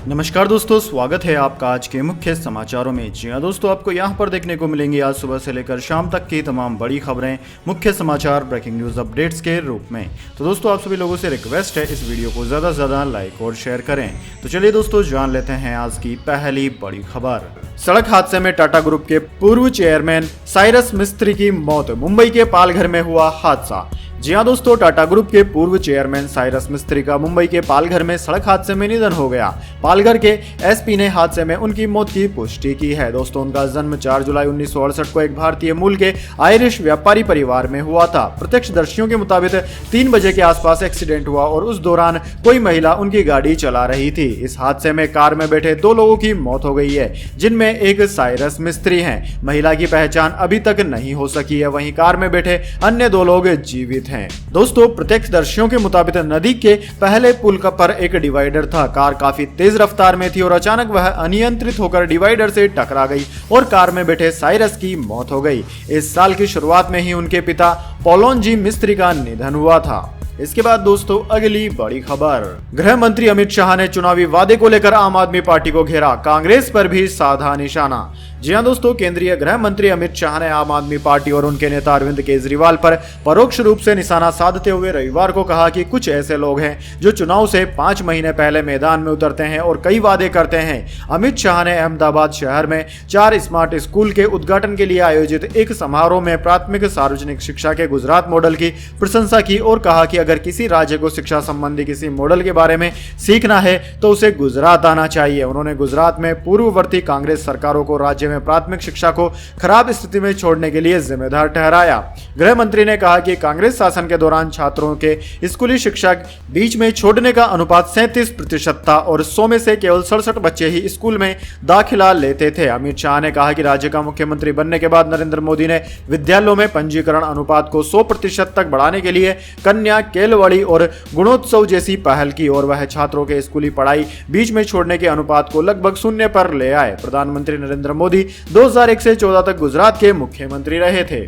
नमस्कार दोस्तों, स्वागत है आपका आज के मुख्य समाचारों में। जी हाँ दोस्तों, आपको यहाँ पर देखने को मिलेंगी आज सुबह से लेकर शाम तक की तमाम बड़ी खबरें, मुख्य समाचार, ब्रेकिंग न्यूज़ अपडेट्स के रूप में। तो दोस्तों, आप सभी लोगों से रिक्वेस्ट है इस वीडियो को ज़्यादा से ज़्यादा लाइक और शेयर करें। तो चलिए दोस्तों, जान लेते हैं आज की पहली बड़ी खबर। सड़क हादसे में टाटा ग्रुप के पूर्व चेयरमैन साइरस मिस्त्री की मौत। मुंबई के पालघर में हुआ हादसा। जी हाँ दोस्तों, टाटा ग्रुप के पूर्व चेयरमैन साइरस मिस्त्री का मुंबई के पालघर में सड़क हादसे में निधन हो गया। पालघर के एसपी ने हादसे में उनकी मौत की पुष्टि की है। दोस्तों, उनका जन्म 4 जुलाई 1968 को एक भारतीय मूल के आयरिश व्यापारी परिवार में हुआ था। प्रत्यक्षदर्शियों के मुताबिक 3 बजे के आसपास एक्सीडेंट हुआ और उस दौरान कोई महिला उनकी गाड़ी चला रही थी। इस हादसे में कार में बैठे 2 लोगों की मौत हो गई है, जिनमें एक साइरस मिस्त्री हैं। महिला की पहचान अभी तक नहीं हो सकी है, वहीं कार में बैठे अन्य 2 लोग जीवित हैं। दोस्तों, प्रत्यक्षदर्शियों के मुताबिक नदी के पहले पुल पर एक डिवाइडर था। कार काफी तेज रफ्तार में थी और अचानक वह अनियंत्रित होकर डिवाइडर से टकरा गई और कार में बैठे साइरस की मौत हो गई। इस साल की शुरुआत में ही उनके पिता पोलोनजी मिस्त्री का निधन हुआ था। इसके बाद दोस्तों, अगली बड़ी खबर। गृह मंत्री अमित शाह ने चुनावी वादे को लेकर आम आदमी पार्टी को घेरा, कांग्रेस पर भी साधा निशाना। जी हां दोस्तों, केंद्रीय गृह मंत्री अमित शाह ने आम आदमी पार्टी और उनके नेता अरविंद केजरीवाल पर परोक्ष रूप से निशाना साधते हुए रविवार को कहा कि कुछ ऐसे लोग हैं जो चुनाव से 5 महीने पहले मैदान में उतरते हैं और कई वादे करते हैं। अमित शाह ने अहमदाबाद शहर में 4 स्मार्ट स्कूल के उद्घाटन के लिए आयोजित एक समारोह में प्राथमिक सार्वजनिक शिक्षा के गुजरात मॉडल की प्रशंसा की और कहा कि अगर किसी राज्य को शिक्षा संबंधी किसी मॉडल के बारे में सीखना है तो उसे गुजरात आना चाहिए। उन्होंने गुजरात में पूर्ववर्ती कांग्रेस सरकारों को राज्य में प्राथमिक शिक्षा को खराब स्थिति में छोड़ने के लिए जिम्मेदार ठहराया। गृह मंत्री ने कहा कि कांग्रेस शासन के दौरान छात्रों के स्कूली शिक्षा बीच में छोड़ने का अनुपात 37% था और 100 में से केवल 67 बच्चे ही स्कूल में दाखिला लेते थे। अमित शाह ने कहा कि राज्य का मुख्यमंत्री बनने के बाद नरेंद्र मोदी ने विद्यालयों में पंजीकरण अनुपात को 100% तक बढ़ाने के लिए कन्या, केलवड़ी और गुणोत्सव जैसी पहल की और वह छात्रों के स्कूली पढ़ाई बीच में छोड़ने के अनुपात को लगभग 0 पर ले आए। प्रधानमंत्री नरेंद्र मोदी 2001 से 14 तक गुजरात के मुख्यमंत्री रहे थे।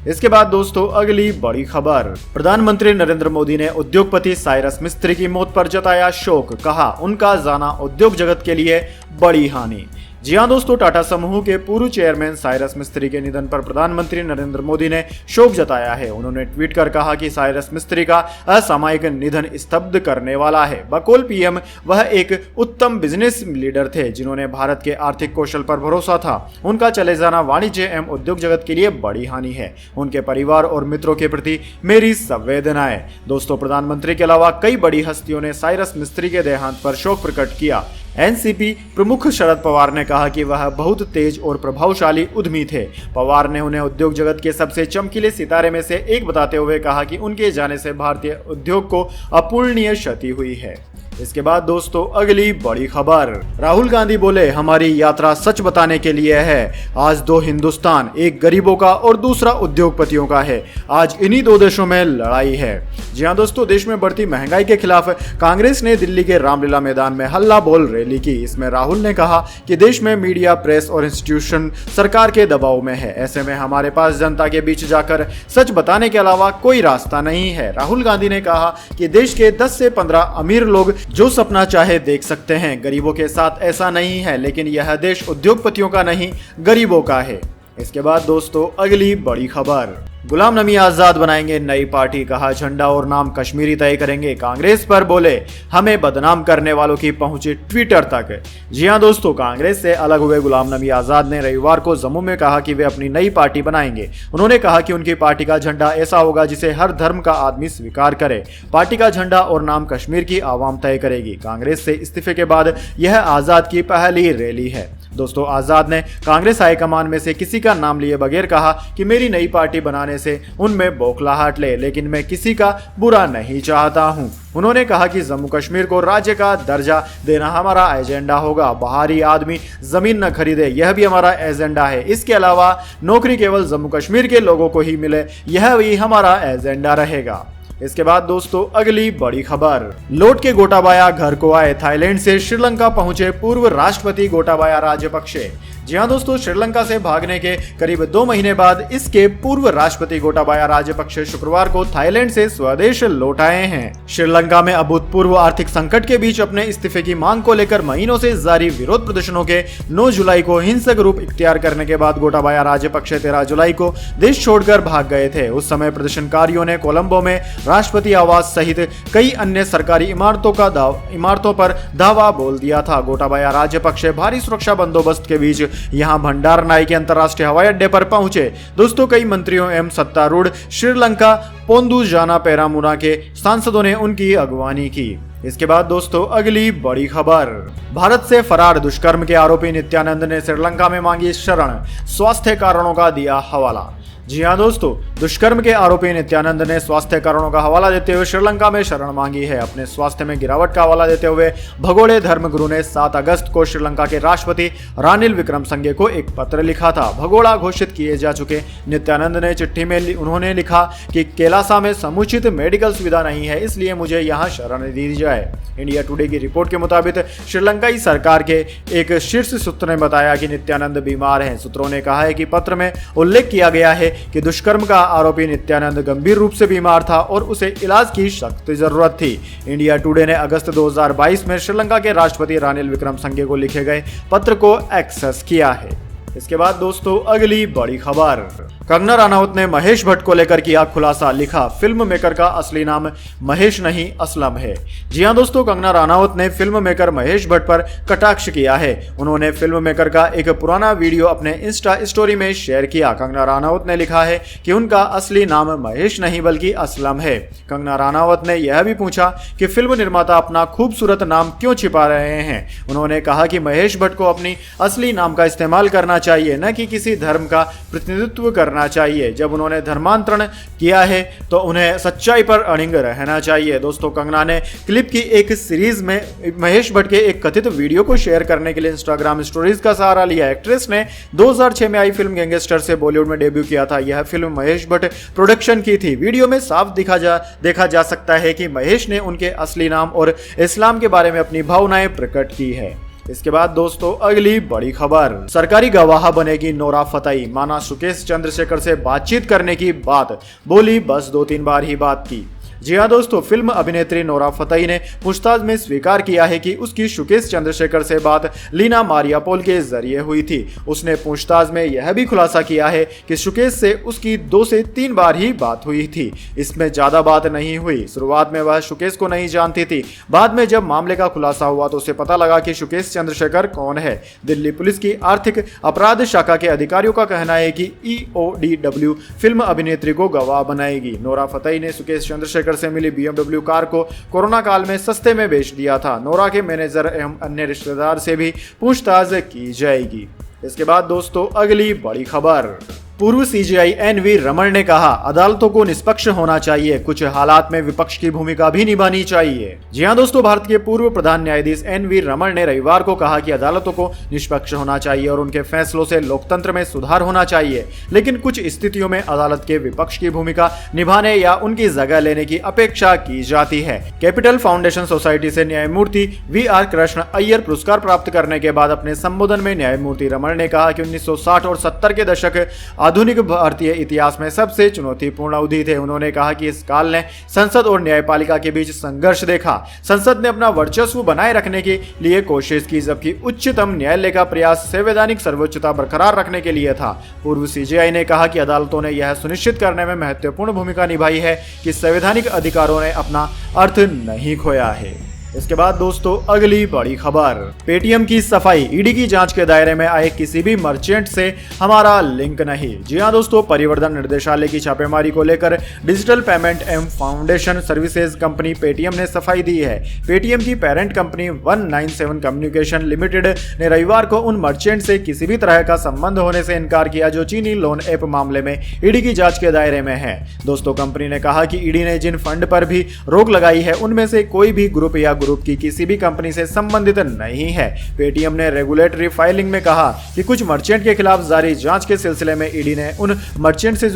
इसके बाद दोस्तों, अगली बड़ी खबर। प्रधानमंत्री नरेंद्र मोदी ने उद्योगपति साइरस मिस्त्री की मौत पर जताया शोक, कहा उनका जाना उद्योग जगत के लिए बड़ी हानि। जी हां दोस्तों, टाटा समूह के पूर्व चेयरमैन साइरस मिस्त्री के निधन पर प्रधानमंत्री नरेंद्र मोदी ने शोक जताया है। उन्होंने ट्वीट कर कहा कि साइरस मिस्त्री का असामयिक निधन स्तब्ध करने वाला है। बकौल पीएम, वह एक उत्तम बिजनेस लीडर थे जिन्होंने भारत के आर्थिक कौशल पर भरोसा था। उनका चले जाना वाणिज्य एवं उद्योग जगत के लिए बड़ी हानि है। उनके परिवार और मित्रों के प्रति मेरी संवेदनाएं। दोस्तों, प्रधानमंत्री के अलावा कई बड़ी हस्तियों ने साइरस मिस्त्री के देहांत पर शोक प्रकट किया। एनसीपी प्रमुख शरद पवार ने कहा कि वह बहुत तेज और प्रभावशाली उद्यमी थे। पवार ने उन्हें उद्योग जगत के सबसे चमकीले सितारे में से एक बताते हुए कहा कि उनके जाने से भारतीय उद्योग को अपूरणीय क्षति हुई है। इसके बाद दोस्तों, अगली बड़ी खबर। राहुल गांधी बोले, हमारी यात्रा सच बताने के लिए है। आज 2 हिंदुस्तान, एक गरीबों का और दूसरा उद्योगपतियों का है। आज इन्हीं 2 देशों में लड़ाई है। जी हां दोस्तों, देश में बढ़ती महंगाई के खिलाफ कांग्रेस ने दिल्ली के रामलीला मैदान में हल्ला बोल रैली की। इसमें राहुल ने कहा कि देश में मीडिया, प्रेस और इंस्टीट्यूशन सरकार के दबाव में है। ऐसे में हमारे पास जनता के बीच जाकर सच बताने के अलावा कोई रास्ता नहीं है। राहुल गांधी ने कहा कि देश के 10 से 15 अमीर लोग जो सपना चाहे देख सकते हैं, गरीबों के साथ ऐसा नहीं है। लेकिन यह देश उद्योगपतियों का नहीं, गरीबों का है। इसके बाद दोस्तों, अगली बड़ी खबर। गुलाम नबी आजाद बनाएंगे नई पार्टी, कहा झंडा और नाम कश्मीरी तय करेंगे। कांग्रेस पर बोले, हमें बदनाम करने वालों की पहुंचे ट्विटर तक। जी हां दोस्तों, कांग्रेस से अलग हुए गुलाम नबी आजाद ने रविवार को जम्मू में कहा कि वे अपनी नई पार्टी बनाएंगे। उन्होंने कहा कि उनकी पार्टी का झंडा ऐसा होगा जिसे हर धर्म का आदमी स्वीकार करे। पार्टी का झंडा और नाम कश्मीर की आवाम तय करेगी। कांग्रेस से इस्तीफे के बाद यह आजाद की पहली रैली है। दोस्तों, आजाद ने कांग्रेस हाईकमान में से किसी का नाम लिए बगैर कहा कि मेरी नई पार्टी बनाने से उनमें बौखलाहट ले, लेकिन मैं किसी का बुरा नहीं चाहता हूं। उन्होंने कहा कि जम्मू कश्मीर को राज्य का दर्जा देना हमारा एजेंडा होगा। बाहरी आदमी जमीन न खरीदे, यह भी हमारा एजेंडा है। इसके अलावा नौकरी केवल जम्मू कश्मीर के लोगों को ही मिले, यह भी हमारा एजेंडा रहेगा। इसके बाद दोस्तों अगली बड़ी खबर, लौट के गोटाबाया घर को आए, थाईलैंड से श्रीलंका पहुंचे पूर्व राष्ट्रपति गोटाबाया राजपक्षे। जी हां दोस्तों, श्रीलंका से भागने के करीब 2 महीने बाद इसके पूर्व राष्ट्रपति गोटाबाया राजपक्षे शुक्रवार को थाईलैंड से स्वदेश लौट आए हैं। श्रीलंका में अभूतपूर्व आर्थिक संकट के बीच अपने इस्तीफे की मांग को लेकर महीनों से जारी विरोध प्रदर्शनों के 9 जुलाई को हिंसक रूप इख्तियार करने के बाद गोटाबाया राजपक्षे 13 जुलाई को देश छोड़कर भाग गए थे। उस समय प्रदर्शनकारियों ने कोलंबो में राष्ट्रपति आवास सहित कई अन्य सरकारी इमारतों पर धावा बोल दिया था। गोटाबाया राजपक्षे भारी सुरक्षा बंदोबस्त के बीच यहां भंडारनाई के अंतरराष्ट्रीय हवाई अड्डे पर पहुंचे। दोस्तों, कई मंत्रियों एवं सत्तारूढ़ श्रीलंका पोंदुजाना पेरामुना के सांसदों ने उनकी अगवानी की। इसके बाद दोस्तों अगली बड़ी खबर, भारत से फरार दुष्कर्म के आरोपी नित्यानंद ने श्रीलंका में मांगी शरण, स्वास्थ्य कारणों का दिया हवाला। जी हां दोस्तों, दुष्कर्म के आरोपी नित्यानंद ने स्वास्थ्य कारणों का हवाला देते हुए श्रीलंका में शरण मांगी है। अपने स्वास्थ्य में गिरावट का हवाला देते हुए भगोड़े धर्मगुरु ने 7 अगस्त को श्रीलंका के राष्ट्रपति रानिल विक्रमसिंघे को एक पत्र लिखा था। भगोड़ा घोषित किए जा चुके नित्यानंद ने चिट्ठी में उन्होंने लिखा कि केलासा में समुचित मेडिकल सुविधा नहीं है, इसलिए मुझे यहाँ शरण दी जाए। इंडिया टुडे की रिपोर्ट के मुताबिक श्रीलंकाई सरकार के एक शीर्ष सूत्र ने बताया कि नित्यानंद बीमार हैं। सूत्रों ने कहा है कि पत्र में उल्लेख किया गया है कि दुष्कर्म का आरोपी नित्यानंद गंभीर रूप से बीमार था और उसे इलाज की सख्त जरूरत थी। इंडिया टुडे ने अगस्त 2022 में श्रीलंका के राष्ट्रपति रानिल विक्रमसिंघे को लिखे गए पत्र को एक्सेस किया है। इसके बाद दोस्तों अगली बड़ी खबर, कंगना रनौत ने महेश भट्ट को लेकर किया खुलासा, लिखा फिल्म मेकर का असली नाम महेश नहीं असलम है। जी हां दोस्तों, कंगना रनौत ने फिल्म मेकर महेश भट्ट पर कटाक्ष किया है। उन्होंने फिल्म मेकर का एक पुराना वीडियो अपने इंस्टा स्टोरी में शेयर किया। कंगना रनौत ने लिखा है कि उनका असली नाम महेश नहीं बल्कि असलम है। कंगना रनौत ने यह भी पूछा कि फिल्म निर्माता अपना खूबसूरत नाम क्यों छिपा रहे हैं। उन्होंने कहा कि महेश भट्ट को अपनी असली नाम का इस्तेमाल करना चाहिए, न कि किसी धर्म का प्रतिनिधित्व करना चाहिए। जब उन्होंने धर्मांतरण किया है तो उन्हें सच्चाई पर अड़िग रहना चाहिए। दोस्तों, कंगना ने क्लिप की एक सीरीज में महेश भट्ट के एक कथित वीडियो को शेयर करने के लिए इंस्टाग्राम स्टोरीज का सहारा लिया। एक्ट्रेस ने 2006 में आई फिल्म गैंगस्टर से बॉलीवुड में डेब्यू किया था। यह फिल्म महेश भट्ट प्रोडक्शन की थी। वीडियो में साफ देखा जा सकता है कि महेश ने उनके असली नाम और इस्लाम के बारे में अपनी भावनाएं प्रकट की है। इसके बाद दोस्तों अगली बड़ी खबर, सरकारी गवाह बनेगी नोरा फतेही, माना सुकेश चंद्रशेखर से बातचीत करने की बात, बोली बस 2-3 बार ही बात की। जी हाँ दोस्तों, फिल्म अभिनेत्री नोरा फतेही ने पूछताछ में स्वीकार किया है कि उसकी सुकेश चंद्रशेखर से बात लीना मारियापोल के जरिए हुई थी। उसने पूछताछ में यह भी खुलासा किया है कि सुकेश से उसकी 2 से 3 बार ही बात हुई थी, इसमें ज्यादा बात नहीं हुई। शुरुआत में वह सुकेश को नहीं जानती थी। बाद में जब मामले का खुलासा हुआ तो उसे पता लगा कि सुकेश चंद्रशेखर कौन है। दिल्ली पुलिस की आर्थिक अपराध शाखा के अधिकारियों का कहना है कि EODW फिल्म अभिनेत्री को गवाह बनाएगी। नोरा फतेही ने सुकेश चंद्रशेखर से मिली BMW कार को कोरोना काल में सस्ते में बेच दिया था। नोरा के मैनेजर एवं अन्य रिश्तेदार से भी पूछताछ की जाएगी। इसके बाद दोस्तों अगली बड़ी खबर, पूर्व CJI NV रमण ने कहा अदालतों को निष्पक्ष होना चाहिए, कुछ हालात में विपक्ष की भूमिका भी निभानी चाहिए। जी हां दोस्तों, भारत के पूर्व प्रधान न्यायाधीश NV रमण ने रविवार को कहा कि अदालतों को निष्पक्ष होना चाहिए और उनके फैसलों से लोकतंत्र में सुधार होना चाहिए, लेकिन कुछ स्थितियों में अदालत के विपक्ष की भूमिका निभाने या उनकी जगह लेने की अपेक्षा की जाती है। कैपिटल फाउंडेशन सोसाइटी से न्यायमूर्ति VR कृष्ण अय्यर पुरस्कार प्राप्त करने के बाद अपने संबोधन में न्यायमूर्ति रमण ने कहा कि 1960 और 70 के दशक आधुनिक भारतीय इतिहास में सबसे चुनौतीपूर्ण अवधि थे। उन्होंने कहा कि इस काल ने संसद और न्यायपालिका के बीच संघर्ष देखा। संसद ने अपना वर्चस्व बनाए रखने के लिए कोशिश की, जबकि उच्चतम न्यायालय का प्रयास संवैधानिक सर्वोच्चता बरकरार रखने के लिए था। पूर्व CJI ने कहा कि अदालतों ने यह सुनिश्चित करने में महत्वपूर्ण भूमिका निभाई है कि संवैधानिक अधिकारों ने अपना अर्थ नहीं खोया है। इसके बाद दोस्तों अगली बड़ी खबर, पेटीएम की सफाई, ईडी की जांच के दायरे में आए किसी भी मर्चेंट से हमारा लिंक नहीं। जी हां दोस्तों, परिवर्तन निर्देशालय की छापेमारी को लेकर डिजिटल पेमेंट एवं फाउंडेशन सर्विसेज कंपनी पेटीएम ने सफाई दी है। पेटीएम की पेरेंट कंपनी 197 कम्युनिकेशन लिमिटेड ने रविवार को उन मर्चेंट से किसी भी तरह का संबंध होने से इनकार किया जो चीनी लोन ऐप मामले में ईडी की जांच के दायरे में है। दोस्तों, कंपनी ने कहा कि ईडी ने जिन फंड पर भी रोक लगाई है उनमें से कोई भी ग्रुप या ग्रुप की किसी भी कंपनी से संबंधित नहीं है। पेटीएम ने रेगुलेटरी फाइलिंग में कहा कि कुछ मर्चेंट के खिलाफ जारी जांच के सिलसिले में ईडी ने उन मर्चेंट से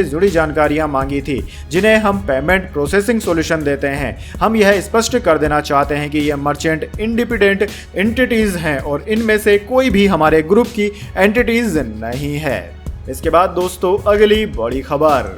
जुड़ी जानकारियां मांगी थी जिन्हें हम पेमेंट प्रोसेसिंग सॉल्यूशन देते हैं। हम यह स्पष्ट कर देना चाहते हैं कि ये मर्चेंट इंडिपेंडेंट एंटिटीज हैं और इनमें से कोई भी हमारे ग्रुप की एंटिटीज नहीं है। इसके बाद दोस्तों अगली बड़ी खबर,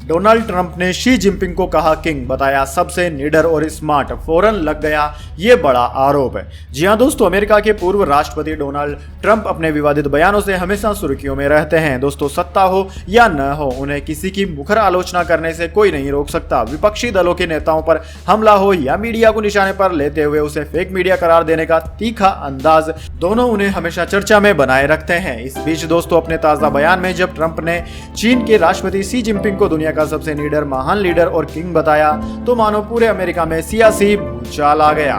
डोनाल्ड ट्रंप ने शी जिनपिंग को कहा किंग, बताया सबसे निडर और स्मार्ट, फौरन लग गया ये बड़ा आरोप है। जी हां दोस्तों, अमेरिका के पूर्व राष्ट्रपति डोनाल्ड ट्रंप अपने विवादित बयानों से हमेशा सुर्खियों में रहते हैं। दोस्तों, सत्ता हो या न हो, उन्हें किसी की मुखर आलोचना करने से कोई नहीं रोक सकता। विपक्षी दलों के नेताओं पर हमला हो या मीडिया को निशाने पर लेते हुए उसे फेक मीडिया करार देने का तीखा अंदाज, दोनों उन्हें हमेशा चर्चा में बनाए रखते हैं। इस बीच दोस्तों, अपने ताजा बयान में जब ट्रंप ने चीन के राष्ट्रपति शी जिनपिंग को दुनिया का सबसे निडर, महान लीडर और किंग बताया तो मानो पूरे अमेरिका में सियासी भूचाल आ गया।